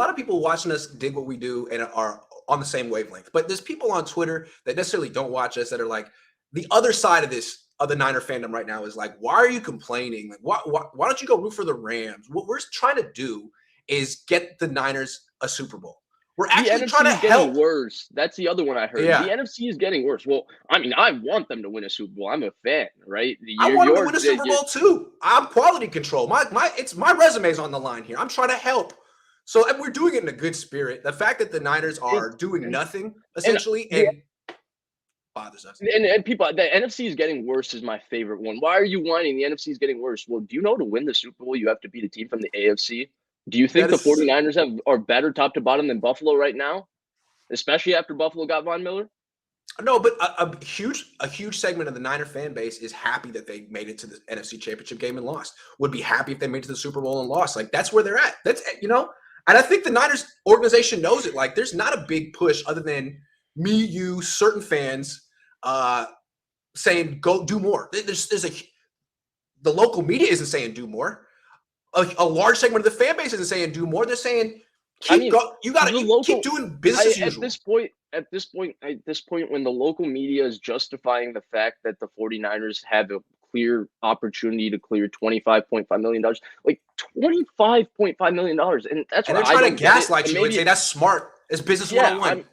lot of people watching us dig what we do and are on the same wavelength. But there's people on Twitter that necessarily don't watch us that are like, the other side of this, of the Niner fandom right now is like, why are you complaining? Like, why don't you go root for the Rams? What we're trying to do is get the Niners a Super Bowl. We're actually trying to help. Getting worse. That's the other one I heard. Yeah. The NFC is getting worse. Well, I mean, I want them to win a Super Bowl. I'm a fan, right? I want them to win a Super Bowl too. I'm quality control. My resume's on the line here. I'm trying to help. So and we're doing it in a good spirit. The fact that the Niners are doing nothing essentially and bothers us. And people, the NFC is getting worse is my favorite one. Why are you whining? The NFC is getting worse. Well, do you know to win the Super Bowl, you have to beat a team from the AFC? Do you think the 49ers are better top to bottom than Buffalo right now? Especially after Buffalo got Von Miller? No, but a huge segment of the Niner fan base is happy that they made it to the NFC Championship game and lost. Would be happy if they made it to the Super Bowl and lost. Like, that's where they're at. That's, and I think the Niners organization knows it. Like, there's not a big push other than me, you, certain fans saying, go do more. The local media isn't saying do more. A large segment of the fan base isn't saying do more. They're saying keep doing business as usual. At this point, when the local media is justifying the fact that the 49ers have a clear opportunity to clear $25.5 million, like $25.5 million, and that's and they're trying to gaslight you and say that's smart. It's business 101.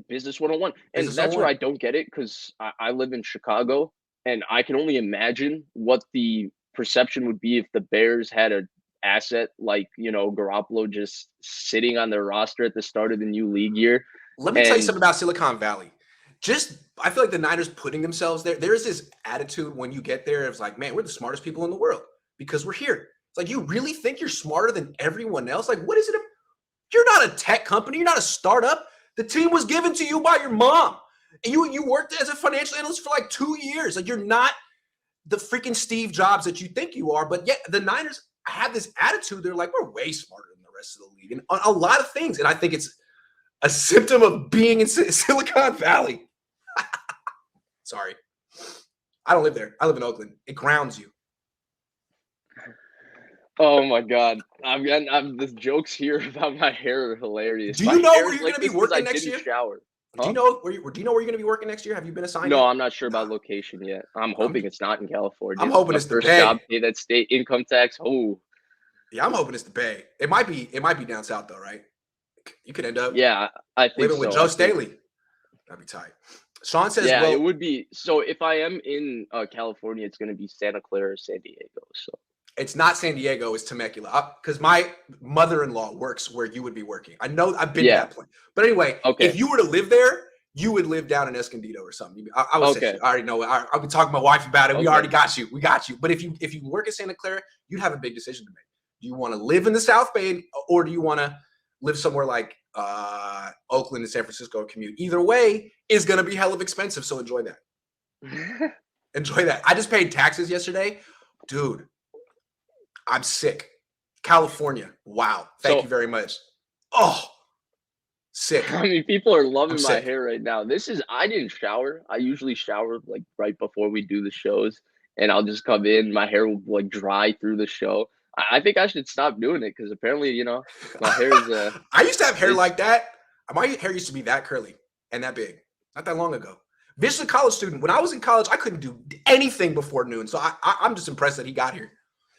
Business 101, and that's where I don't get it because I live in Chicago, and I can only imagine what the perception would be if the Bears had an asset like Garoppolo just sitting on their roster at the start of the new league year. Let me tell you something about Silicon Valley. I feel like the Niners putting themselves there. There is this attitude when you get there. It's like, man, we're the smartest people in the world because we're here. It's like, you really think you're smarter than everyone else? Like, what is it? You're not a tech company. You're not a startup. The team was given to you by your mom. And you worked as a financial analyst for like 2 years. Like, you're not the freaking Steve Jobs that you think you are. But yet the Niners have this attitude. They're like, we're way smarter than the rest of the league and on a lot of things. And I think it's a symptom of being in Silicon Valley. Sorry. I don't live there. I live in Oakland. It grounds you. Oh my God. The jokes here about my hair are hilarious. Do you know where you're going to be working next year? Shower. Huh? Do you know where you're going to be working next year? Have you been assigned? No, I'm not sure about location yet. I'm hoping it's not in California. I'm hoping it's the first Bay. Job, pay that state income tax. Oh. Yeah, I'm hoping it's the Bay. It might be down south though, right? You could end up I think living with Joe Staley. That'd be tight. Sean says, yeah, it would be. So if I am in California, it's going to be Santa Clara or San Diego. So it's not San Diego, it's Temecula. Because my mother-in-law works where you would be working. I know I've been to that place. But anyway, if you were to live there, you would live down in Escondido or something. I would say, I already know it. I'll be talking to my wife about it. We already got you. We got you. But if you work in Santa Clara, you'd have a big decision to make. Do you want to live in the South Bay or do you want to live somewhere like Oakland and San Francisco commute? Either way is going to be hell of expensive. So enjoy that. Enjoy that. I just paid taxes yesterday. Dude, I'm sick. California. Wow. Thank you very much. Oh, sick. I mean, people are loving my hair right now. I didn't shower. I usually shower like right before we do the shows, and I'll just come in. My hair will like dry through the show. I think I should stop doing it because apparently, my hair is. I used to have hair like that. My hair used to be that curly and that big. Not that long ago. Vish is a college student. When I was in college, I couldn't do anything before noon. So I'm just impressed that he got here.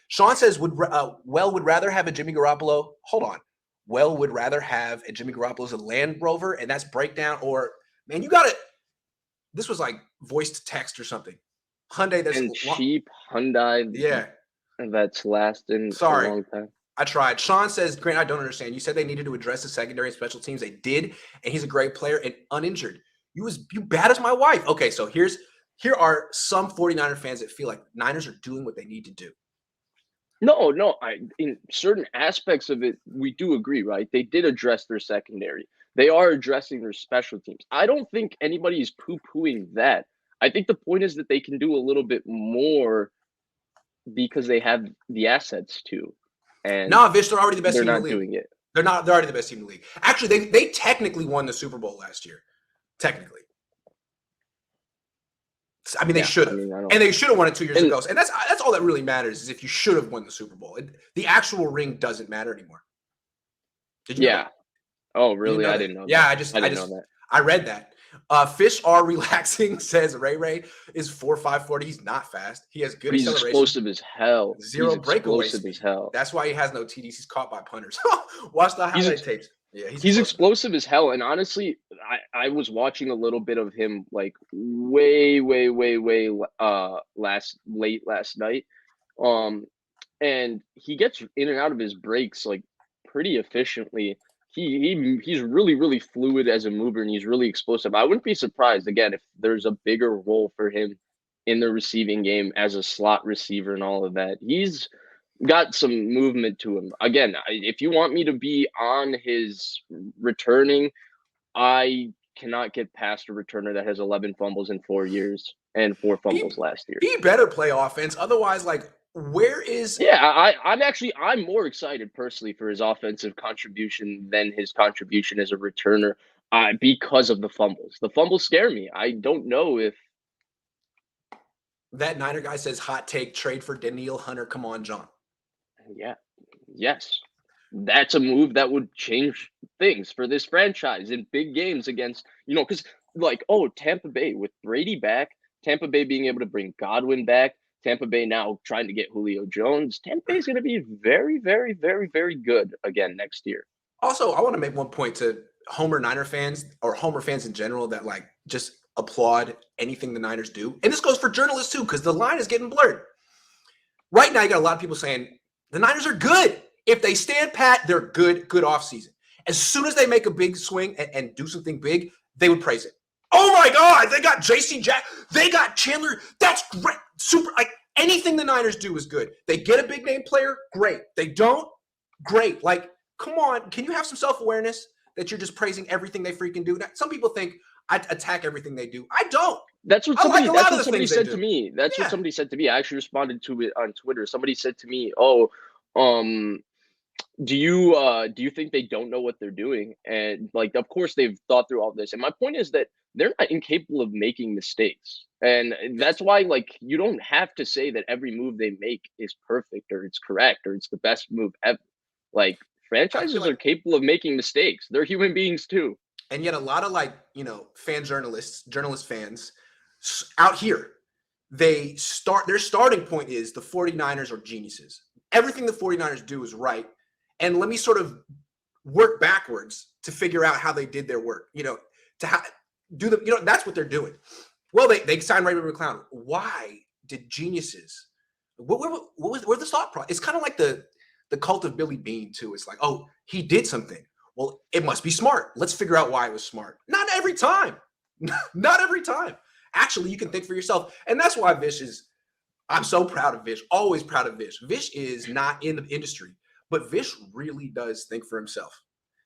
Sean says, would rather have a Jimmy Garoppolo. Hold on. Would rather have a Jimmy Garoppolo as a Land Rover, and that's breakdown. Or, man, you got it. This was like voice to text or something. Hyundai. That's cheap Hyundai. Yeah. That's lasting a long time. I tried. Sean says, Grant, I don't understand. You said they needed to address the secondary and special teams. They did, and he's a great player and uninjured. You bad as my wife. Okay, so here are some 49er fans that feel like Niners are doing what they need to do. No. In certain aspects of it, we do agree, right? They did address their secondary. They are addressing their special teams. I don't think anybody is poo-pooing that. I think the point is that they can do a little bit more because they have the assets to. And no, Vish, they're already the best team in the league. They're not doing it. They're already the best team in the league. Actually, they technically won the Super Bowl last year. Technically. I mean, they should have. And they should have won it 2 years ago. And that's all that really matters is if you should have won the Super Bowl. The actual ring doesn't matter anymore. Did you know Yeah. that? Oh, You didn't really? know I that? didn't know Yeah, that. I I didn't know just that. I read that. Fish are relaxing, says Ray is 4.5 40. He's not fast. He has good But he's acceleration, explosive as hell. He's zero breakaway explosive as speed. hell. That's why he has no TDs. He's caught by punters. Watch the He's highlight ex- tapes. Yeah, he's he's explosive. explosive as hell. And honestly, I was watching a little bit of him like way late last night. Um and he gets in and out of his breaks like pretty efficiently. He's really fluid as a mover, and he's really explosive. I wouldn't be surprised again if there's a bigger role for him in the receiving game as a slot receiver and all of that. He's got some movement to him. Again, if you want me to be on his returning, I cannot get past a returner that has 11 fumbles in 4 years and 4 fumbles He last year. he better play offense. Otherwise, like, where is Yeah, I'm more excited personally for his offensive contribution than his contribution as a returner, because of the fumbles. The fumbles scare me. I don't know if that Niner guy says hot take trade for Daniil Hunter? Come on, John. yeah, yes, that's a move that would change things for this franchise in big games against because like Tampa Bay with Brady back, Tampa Bay being able to bring Godwin back. Tampa Bay now trying to get Julio Jones. Tampa Bay is going to be very good again next year. Also, I want to make one point to Homer Niner fans or Homer fans in general that like just applaud anything the Niners do. And this goes for journalists too, because the line is getting blurred. Right now, you got a lot of people saying the Niners are good. If they stand pat, they're good offseason. As soon as they make a big swing and do something big, they would praise it. Oh my God, they got JC Jack. They got Chandler. That's great. Super. Like anything the Niners do is good. They get a big name player, great. They don't, great. Like, come on. Can you have some self-awareness that you're just praising everything they freaking do? Now, some people think I attack everything they do. I don't. I like a lot of the things they Said to do. me. That's what Yeah. somebody said to me. I actually responded to it on Twitter. Somebody said to me, "Oh, um, do you think they don't know what they're doing?" And like, of course, they've thought through all this. And my point is that they're not incapable of making mistakes, and Yes. that's why like you don't have to say that every move they make is perfect or it's correct or it's the best move ever. Like I feel franchises like are capable of making mistakes. They're human beings too. and yet a lot of like journalist fans out here, their starting point is the 49ers are geniuses. Everything the 49ers do is right. And let me sort of work backwards to figure out how they did their work, that's what they're doing. Well, they signed Ray McClown. Why did geniuses, where's the thought process? It's kind of like the cult of Billy Bean too. It's like, oh, he did something. Well, it must be smart. Let's figure out why it was smart. Not every time. Not every time. Actually, you can think for yourself. And that's why I'm so proud of Vish. Always proud of Vish. Vish is not in the industry, but Vish really does think for himself.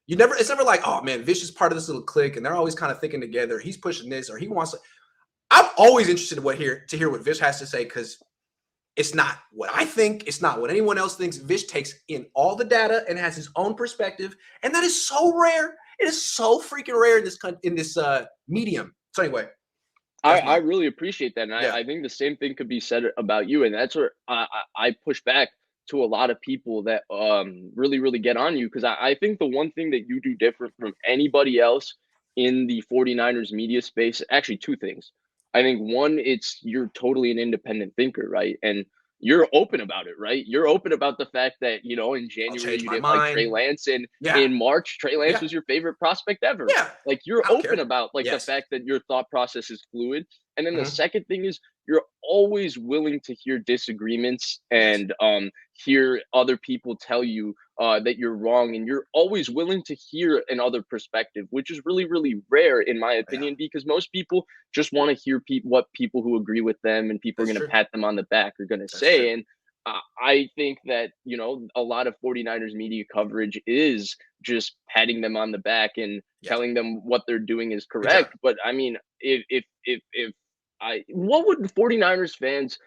It's never like, oh man, Vish is part of this little clique and they're always kind of thinking together. He's pushing this or he wants to. I'm always interested to hear what Vish has to say because it's not what I think. It's not what anyone else thinks. Vish takes in all the data and has his own perspective, and that is so rare. It is so freaking rare in this medium. So anyway, I really appreciate that, and yeah. I think the same thing could be said about you, and that's where I push back to a lot of people that really get on you because I think the one thing that you do different from anybody else in the 49ers media space, actually two things. I think one, it's you're totally an independent thinker, right? And you're open about it, right? You're open about the fact that, in I'll January change you my didn't like Trey mind. Lance, and Yeah, in March Trey Lance yeah, was your favorite prospect ever. yeah. Like you're I don't open care. about like the Yes. fact that your thought process is fluid. And then the Mm-hmm. second thing is you're always willing to hear disagreements Yes. and hear other people tell you that you're wrong, and you're always willing to hear another perspective, which is really rare in my Yeah. opinion, because most people just want to hear what people who agree with them and people are That's going to true. pat them on the back are going to That's true. say. And I think that a lot of 49ers media coverage is just patting them on the back and Yes. telling them what they're doing is Good job. correct. But I mean, if what would 49ers fans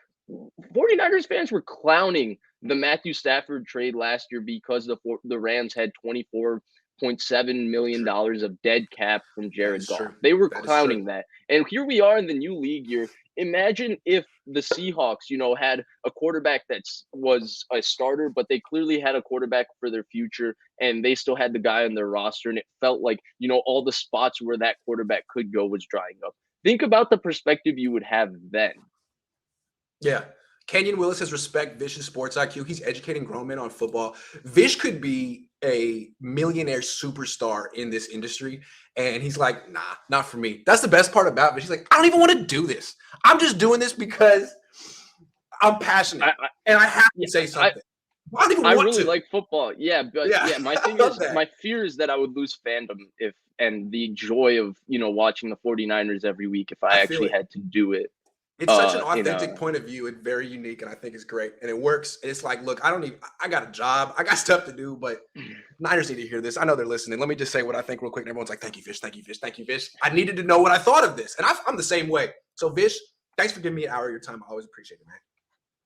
were clowning the Matthew Stafford trade last year because the Rams had $24.7 million of dead cap from That Jared is Goff. true. They were That is true. clowning that. And here we are in the new league year. imagine if the Seahawks, had a quarterback that was a starter, but they clearly had a quarterback for their future, and they still had the guy on their roster, and it felt like, all the spots where that quarterback could go was drying up. Think about the perspective you would have then. Yeah. Kenyon Willis says respect Vish's sports IQ. He's educating grown men on football. Vish could be a millionaire superstar in this industry. And he's like, nah, not for me. That's the best part about Vish. He's like, I don't even want to do this. I'm just doing this because I'm passionate. And I have to say something. I don't even want really to. like football. Yeah, but my thing is, my fear is that I would lose fandom and the joy of, watching the 49ers every week if I actually had to do it. It's such an authentic point of view. It's very unique, and I think it's great, and it works. And it's like, look, I got a job, I got stuff to do, but Niners need to hear this. I know they're listening. Let me just say what I think real quick. And everyone's like, thank you, Vish, thank you, Vish, thank you, Vish. I needed to know what I thought of this, and I'm the same way. So, Vish, thanks for giving me an hour of your time. I always appreciate it, man.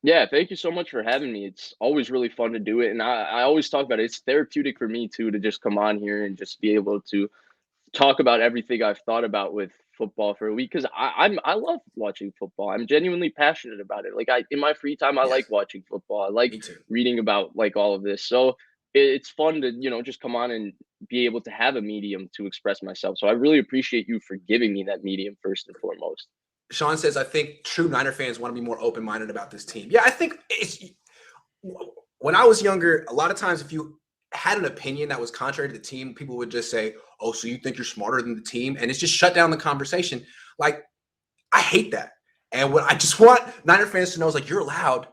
Yeah, thank you so much for having me. It's always really fun to do it, and I always talk about it. It's therapeutic for me too to just come on here and just be able to talk about everything I've thought about with football for a week, because I love watching football. I'm genuinely passionate about it. Like, in my free time, I like watching football. I like reading about like all of this. So it's fun to just come on and be able to have a medium to express myself. So I really appreciate you for giving me that medium first and foremost. Sean says, I think true Niner fans want to be more open-minded about this team. Yeah, I think when I was younger, a lot of times if you had an opinion that was contrary to the team, people would just say, oh, so you think you're smarter than the team? And it's just shut down the conversation. Like, I hate that. And what I just want Niner fans to know is, like, you're allowed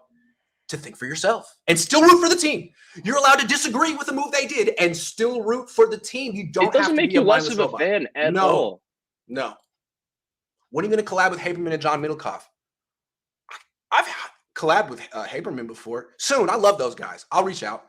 to think for yourself and still root for the team. You're allowed to disagree with the move they did and still root for the team. You don't have to be a mindless robot. It doesn't make you less of a fan at all. No. When are you going to collab with Haberman and John Middlecoff? I've collabed with Haberman before. Soon. I love those guys. I'll reach out.